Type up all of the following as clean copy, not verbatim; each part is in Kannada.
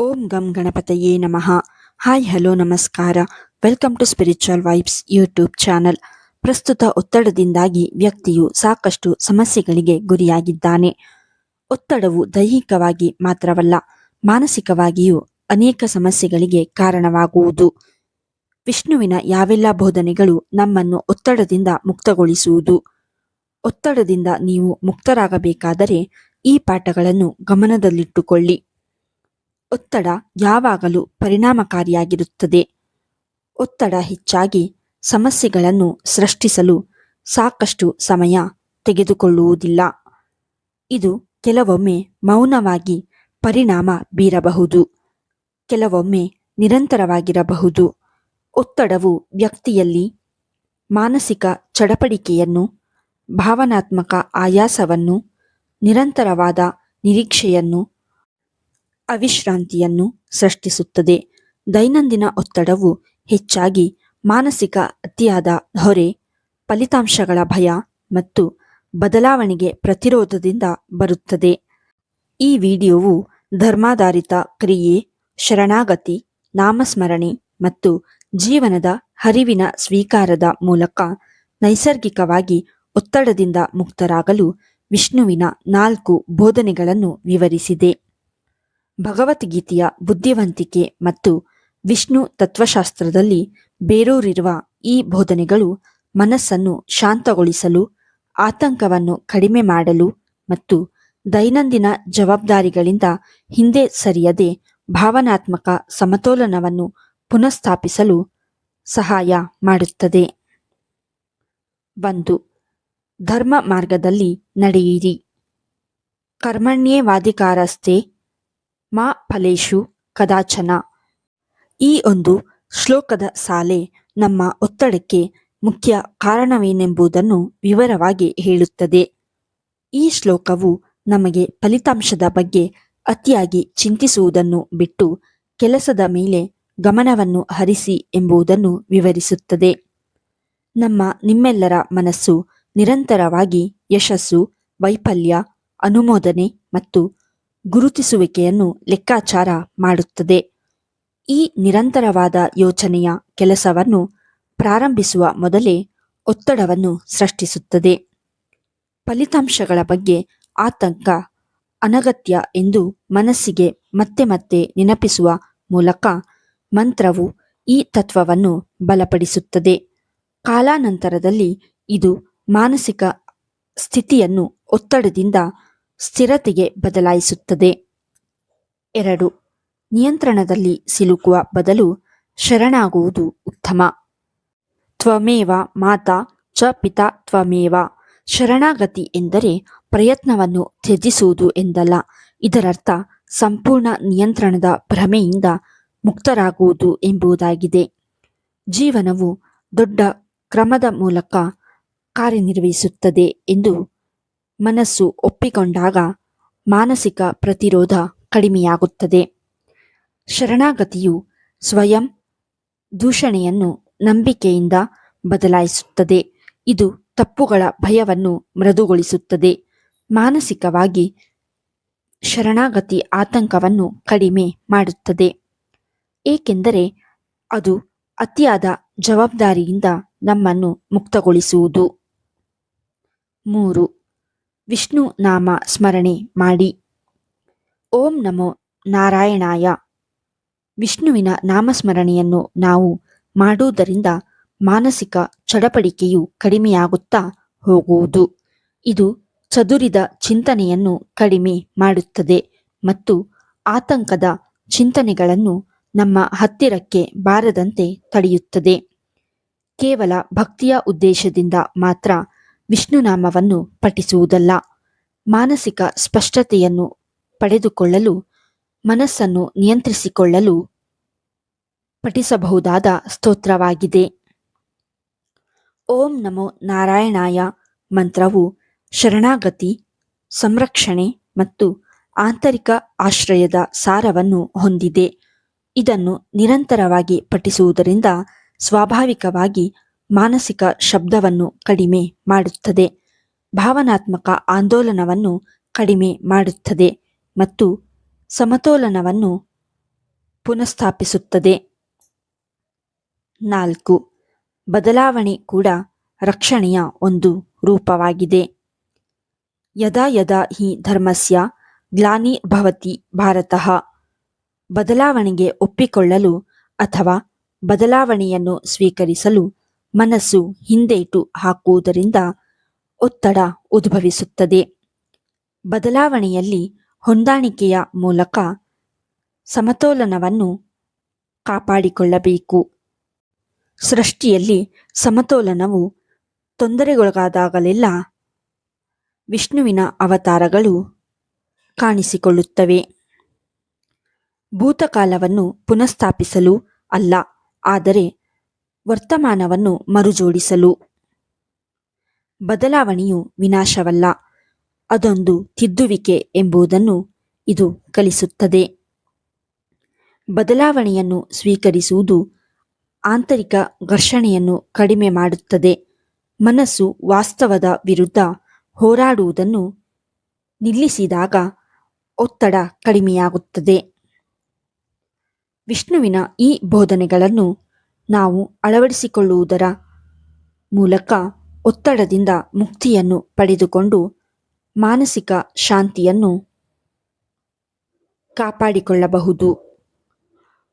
ಓಂ ಗಂ ಗಣಪತಯೇ ನಮಃ. ಹಾಯ್ ಹಲೋ ನಮಸ್ಕಾರ. Welcome to spiritual vibes YouTube channel. ಪ್ರಸ್ತುತ ಒತ್ತಡದಿಂದಾಗಿ ವ್ಯಕ್ತಿಯು ಸಾಕಷ್ಟು ಸಮಸ್ಯೆಗಳಿಗೆ ಗುರಿಯಾಗಿದ್ದಾನೆ. ಒತ್ತಡವು ದೈಹಿಕವಾಗಿ ಮಾತ್ರವಲ್ಲ, ಮಾನಸಿಕವಾಗಿಯೂ ಅನೇಕ ಸಮಸ್ಯೆಗಳಿಗೆ ಕಾರಣವಾಗುವುದು. ವಿಷ್ಣುವಿನ ಯಾವೆಲ್ಲ ಬೋಧನೆಗಳು ನಮ್ಮನ್ನು ಒತ್ತಡದಿಂದ ಮುಕ್ತಗೊಳಿಸುವುದು. ಒತ್ತಡದಿಂದ ನೀವು ಮುಕ್ತರಾಗಬೇಕಾದರೆ ಈ ಪಾಠಗಳನ್ನು ಗಮನದಲ್ಲಿಟ್ಟುಕೊಳ್ಳಿ. ಒತ್ತಡ ಯಾವಾಗಲೂ ಪರಿಣಾಮಕಾರಿಯಾಗಿರುತ್ತದೆ. ಒತ್ತಡ ಹೆಚ್ಚಾಗಿ ಸಮಸ್ಯೆಗಳನ್ನು ಸೃಷ್ಟಿಸಲು ಸಾಕಷ್ಟು ಸಮಯ ತೆಗೆದುಕೊಳ್ಳುವುದಿಲ್ಲ. ಇದು ಕೆಲವೊಮ್ಮೆ ಮೌನವಾಗಿ ಪರಿಣಾಮ ಬೀರಬಹುದು, ಕೆಲವೊಮ್ಮೆ ನಿರಂತರವಾಗಿರಬಹುದು. ಒತ್ತಡವು ವ್ಯಕ್ತಿಯಲ್ಲಿ ಮಾನಸಿಕ ಚಡಪಡಿಕೆಯನ್ನು, ಭಾವನಾತ್ಮಕ ಆಯಾಸವನ್ನು, ನಿರಂತರವಾದ ನಿರೀಕ್ಷೆಯನ್ನು, ಅವಿಶ್ರಾಂತಿಯನ್ನು ಸೃಷ್ಟಿಸುತ್ತದೆ. ದೈನಂದಿನ ಒತ್ತಡವು ಹೆಚ್ಚಾಗಿ ಮಾನಸಿಕ ಅತಿಯಾದ ಹೊರೆ, ಫಲಿತಾಂಶಗಳ ಭಯ ಮತ್ತು ಬದಲಾವಣೆಗೆ ಪ್ರತಿರೋಧದಿಂದ ಬರುತ್ತದೆ. ಈ ವಿಡಿಯೋವು ಧರ್ಮಾಧಾರಿತ ಕ್ರಿಯೆ, ಶರಣಾಗತಿ, ನಾಮಸ್ಮರಣೆ ಮತ್ತು ಜೀವನದ ಹರಿವಿನ ಸ್ವೀಕಾರದ ಮೂಲಕ ನೈಸರ್ಗಿಕವಾಗಿ ಒತ್ತಡದಿಂದ ಮುಕ್ತರಾಗಲು ವಿಷ್ಣುವಿನ 4 ಬೋಧನೆಗಳನ್ನು ವಿವರಿಸಿದೆ. ಭಗವದ್ಗೀತೆಯ ಬುದ್ಧಿವಂತಿಕೆ ಮತ್ತು ವಿಷ್ಣು ತತ್ವಶಾಸ್ತ್ರದಲ್ಲಿ ಬೇರೂರಿರುವ ಈ ಬೋಧನೆಗಳು ಮನಸ್ಸನ್ನು ಶಾಂತಗೊಳಿಸಲು, ಆತಂಕವನ್ನು ಕಡಿಮೆ ಮಾಡಲು ಮತ್ತು ದೈನಂದಿನ ಜವಾಬ್ದಾರಿಗಳಿಂದ ಹಿಂದೆ ಸರಿಯದೆ ಭಾವನಾತ್ಮಕ ಸಮತೋಲನವನ್ನು ಪುನಃಸ್ಥಾಪಿಸಲು ಸಹಾಯ ಮಾಡುತ್ತದೆ. 1. ಧರ್ಮ ಮಾರ್ಗದಲ್ಲಿ ನಡೆಯಿರಿ. ಕರ್ಮಣ್ಯೇವಾಧಿಕಾರಸ್ತೆ ಮಾ ಫಲೇಷು ಕದಾಚನ. ಈ ಒಂದು ಶ್ಲೋಕದ ಸಾಲೆ ನಮ್ಮ ಒತ್ತಡಕ್ಕೆ ಮುಖ್ಯ ಕಾರಣವೇನೆಂಬುದನ್ನು ವಿವರವಾಗಿ ಹೇಳುತ್ತದೆ. ಈ ಶ್ಲೋಕವು ನಮಗೆ ಫಲಿತಾಂಶದ ಬಗ್ಗೆ ಅತಿಯಾಗಿ ಚಿಂತಿಸುವುದನ್ನು ಬಿಟ್ಟು ಕೆಲಸದ ಮೇಲೆ ಗಮನವನ್ನು ಹರಿಸಿ ಎಂಬುದನ್ನು ವಿವರಿಸುತ್ತದೆ. ನಿಮ್ಮೆಲ್ಲರ ಮನಸ್ಸು ನಿರಂತರವಾಗಿ ಯಶಸ್ಸು, ವೈಫಲ್ಯ, ಅನುಮೋದನೆ ಮತ್ತು ಗುರುತಿಸುವಿಕೆಯನ್ನು ಲೆಕ್ಕಾಚಾರ ಮಾಡುತ್ತದೆ. ಈ ನಿರಂತರವಾದ ಯೋಚನೆಯ ಕೆಲಸವನ್ನು ಪ್ರಾರಂಭಿಸುವ ಮೊದಲೇ ಒತ್ತಡವನ್ನು ಸೃಷ್ಟಿಸುತ್ತದೆ. ಫಲಿತಾಂಶಗಳ ಬಗ್ಗೆ ಆತಂಕ ಅನಗತ್ಯ ಎಂದು ಮನಸ್ಸಿಗೆ ಮತ್ತೆ ಮತ್ತೆ ನೆನಪಿಸುವ ಮೂಲಕ ಮಂತ್ರವು ಈ ತತ್ವವನ್ನು ಬಲಪಡಿಸುತ್ತದೆ. ಕಾಲಾನಂತರದಲ್ಲಿ ಇದು ಮಾನಸಿಕ ಸ್ಥಿತಿಯನ್ನು ಒತ್ತಡದಿಂದ ಸ್ಥಿರತೆಗೆ ಬದಲಾಯಿಸುತ್ತದೆ. 2. ನಿಯಂತ್ರಣದಲ್ಲಿ ಸಿಲುಕುವ ಬದಲು ಶರಣಾಗುವುದು ಉತ್ತಮ. ತ್ವಮೇವ ಮಾತಾ ಚ ಪಿತಾ ತ್ವಮೇವ. ಶರಣಾಗತಿ ಎಂದರೆ ಪ್ರಯತ್ನವನ್ನು ತ್ಯಜಿಸುವುದು ಎಂದಲ್ಲ. ಇದರರ್ಥ ಸಂಪೂರ್ಣ ನಿಯಂತ್ರಣದ ಭ್ರಮೆಯಿಂದ ಮುಕ್ತರಾಗುವುದು ಎಂಬುದಾಗಿದೆ. ಜೀವನವು ದೊಡ್ಡ ಕ್ರಮದ ಮೂಲಕ ಕಾರ್ಯನಿರ್ವಹಿಸುತ್ತದೆ ಎಂದು ಮನಸ್ಸು ಒಪ್ಪಿಕೊಂಡಾಗ ಮಾನಸಿಕ ಪ್ರತಿರೋಧ ಕಡಿಮೆಯಾಗುತ್ತದೆ. ಶರಣಾಗತಿಯು ಸ್ವಯಂ ದೂಷಣೆಯನ್ನು ನಂಬಿಕೆಯಿಂದ ಬದಲಾಯಿಸುತ್ತದೆ. ಇದು ತಪ್ಪುಗಳ ಭಯವನ್ನು ಮೃದುಗೊಳಿಸುತ್ತದೆ. ಮಾನಸಿಕವಾಗಿ ಶರಣಾಗತಿ ಆತಂಕವನ್ನು ಕಡಿಮೆ ಮಾಡುತ್ತದೆ, ಏಕೆಂದರೆ ಅದು ಅತಿಯಾದ ಜವಾಬ್ದಾರಿಯಿಂದ ನಮ್ಮನ್ನು ಮುಕ್ತಗೊಳಿಸುವುದು. 3. ವಿಷ್ಣು ನಾಮ ಸ್ಮರಣೆ ಮಾಡಿ. ಓಂ ನಮೋ ನಾರಾಯಣಾಯ. ವಿಷ್ಣುವಿನ ನಾಮಸ್ಮರಣೆಯನ್ನು ನಾವು ಮಾಡುವುದರಿಂದ ಮಾನಸಿಕ ಚಡಪಡಿಕೆಯು ಕಡಿಮೆಯಾಗುತ್ತಾ ಹೋಗುವುದು. ಇದು ಚದುರಿದ ಚಿಂತನೆಯನ್ನು ಕಡಿಮೆ ಮಾಡುತ್ತದೆ ಮತ್ತು ಆತಂಕದ ಚಿಂತನೆಗಳನ್ನು ನಮ್ಮ ಹತ್ತಿರಕ್ಕೆ ಬಾರದಂತೆ ತಡೆಯುತ್ತದೆ. ಕೇವಲ ಭಕ್ತಿಯ ಉದ್ದೇಶದಿಂದ ಮಾತ್ರ ವಿಷ್ಣುನಾಮವನ್ನು ಪಠಿಸುವುದಲ್ಲ, ಮಾನಸಿಕ ಸ್ಪಷ್ಟತೆಯನ್ನು ಪಡೆದುಕೊಳ್ಳಲು, ಮನಸ್ಸನ್ನು ನಿಯಂತ್ರಿಸಿಕೊಳ್ಳಲು ಪಠಿಸಬಹುದಾದ ಸ್ತೋತ್ರವಾಗಿದೆ. ಓಂ ನಮೋ ನಾರಾಯಣಾಯ ಮಂತ್ರವು ಶರಣಾಗತಿ, ಸಂರಕ್ಷಣೆ ಮತ್ತು ಆಂತರಿಕ ಆಶ್ರಯದ ಸಾರವನ್ನು ಹೊಂದಿದೆ. ಇದನ್ನು ನಿರಂತರವಾಗಿ ಪಠಿಸುವುದರಿಂದ ಸ್ವಾಭಾವಿಕವಾಗಿ ಮಾನಸಿಕ ಶಬ್ದವನ್ನು ಕಡಿಮೆ ಮಾಡುತ್ತದೆ, ಭಾವನಾತ್ಮಕ ಆಂದೋಲನವನ್ನು ಕಡಿಮೆ ಮಾಡುತ್ತದೆ ಮತ್ತು ಸಮತೋಲನವನ್ನು ಪುನಃಸ್ಥಾಪಿಸುತ್ತದೆ. 4. ಬದಲಾವಣೆ ಕೂಡ ರಕ್ಷಣೆಯ ಒಂದು ರೂಪವಾಗಿದೆ. ಯದಾ ಯದಾ ಹಿ ಧರ್ಮಸ್ಯ ಗ್ಲಾನಿರ್ಭವತಿ ಭಾರತಃ. ಬದಲಾವಣೆಗೆ ಒಪ್ಪಿಕೊಳ್ಳಲು ಅಥವಾ ಬದಲಾವಣೆಯನ್ನು ಸ್ವೀಕರಿಸಲು ಮನಸ್ಸು ಹಿಂದೇಟು ಹಾಕುವುದರಿಂದ ಒತ್ತಡ ಉದ್ಭವಿಸುತ್ತದೆ. ಬದಲಾವಣೆಯಲ್ಲಿ ಹೊಂದಾಣಿಕೆಯ ಮೂಲಕ ಸಮತೋಲನವನ್ನು ಕಾಪಾಡಿಕೊಳ್ಳಬೇಕು. ಸೃಷ್ಟಿಯಲ್ಲಿ ಸಮತೋಲನವು ತೊಂದರೆಗೊಳಗಾದಾಗಲೆಲ್ಲ ವಿಷ್ಣುವಿನ ಅವತಾರಗಳು ಕಾಣಿಸಿಕೊಳ್ಳುತ್ತವೆ. ಭೂತಕಾಲವನ್ನು ಪುನಃಸ್ಥಾಪಿಸಲು ಅಲ್ಲ, ಆದರೆ ವರ್ತಮಾನವನ್ನು ಮರುಜೋಡಿಸಲು. ಬದಲಾವಣೆಯು ವಿನಾಶವಲ್ಲ, ಅದೊಂದು ತಿದ್ದುವಿಕೆ ಎಂಬುದನ್ನು ಇದು ಕಲಿಸುತ್ತದೆ. ಬದಲಾವಣೆಯನ್ನು ಸ್ವೀಕರಿಸುವುದು ಆಂತರಿಕ ಘರ್ಷಣೆಯನ್ನು ಕಡಿಮೆ ಮಾಡುತ್ತದೆ. ಮನಸ್ಸು ವಾಸ್ತವದ ವಿರುದ್ಧ ಹೋರಾಡುವುದನ್ನು ನಿಲ್ಲಿಸಿದಾಗ ಒತ್ತಡ ಕಡಿಮೆಯಾಗುತ್ತದೆ. ವಿಷ್ಣುವಿನ ಈ ಬೋಧನೆಗಳನ್ನು ನಾವು ಅಳವಡಿಸಿಕೊಳ್ಳುವುದರ ಮೂಲಕ ಒತ್ತಡದಿಂದ ಮುಕ್ತಿಯನ್ನು ಪಡೆದುಕೊಂಡು ಮಾನಸಿಕ ಶಾಂತಿಯನ್ನು ಕಾಪಾಡಿಕೊಳ್ಳಬಹುದು.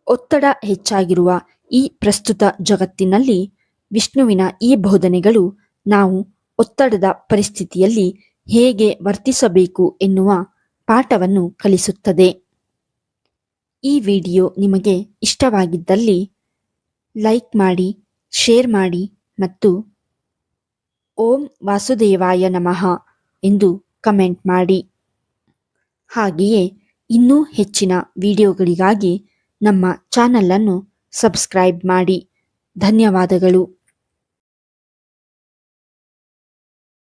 ಒತ್ತಡ ಹೆಚ್ಚಾಗಿರುವ ಈ ಪ್ರಸ್ತುತ ಜಗತ್ತಿನಲ್ಲಿ ವಿಷ್ಣುವಿನ ಈ ಬೋಧನೆಗಳು ನಾವು ಒತ್ತಡದ ಪರಿಸ್ಥಿತಿಯಲ್ಲಿ ಹೇಗೆ ವರ್ತಿಸಬೇಕು ಎನ್ನುವ ಪಾಠವನ್ನು ಕಲಿಸುತ್ತದೆ. ಈ ವಿಡಿಯೋ ನಿಮಗೆ ಇಷ್ಟವಾಗಿದ್ದಲ್ಲಿ ಲೈಕ್ ಮಾಡಿ, ಶೇರ್ ಮಾಡಿ ಮತ್ತು ಓಂ ವಾಸುದೇವಾಯ ನಮಃ ಎಂದು ಕಮೆಂಟ್ ಮಾಡಿ. ಹಾಗೆಯೇ ಇನ್ನೂ ಹೆಚ್ಚಿನ ವಿಡಿಯೋಗಳಿಗಾಗಿ ನಮ್ಮ ಚಾನಲನ್ನು ಸಬ್ಸ್ಕ್ರೈಬ್ ಮಾಡಿ. ಧನ್ಯವಾದಗಳು.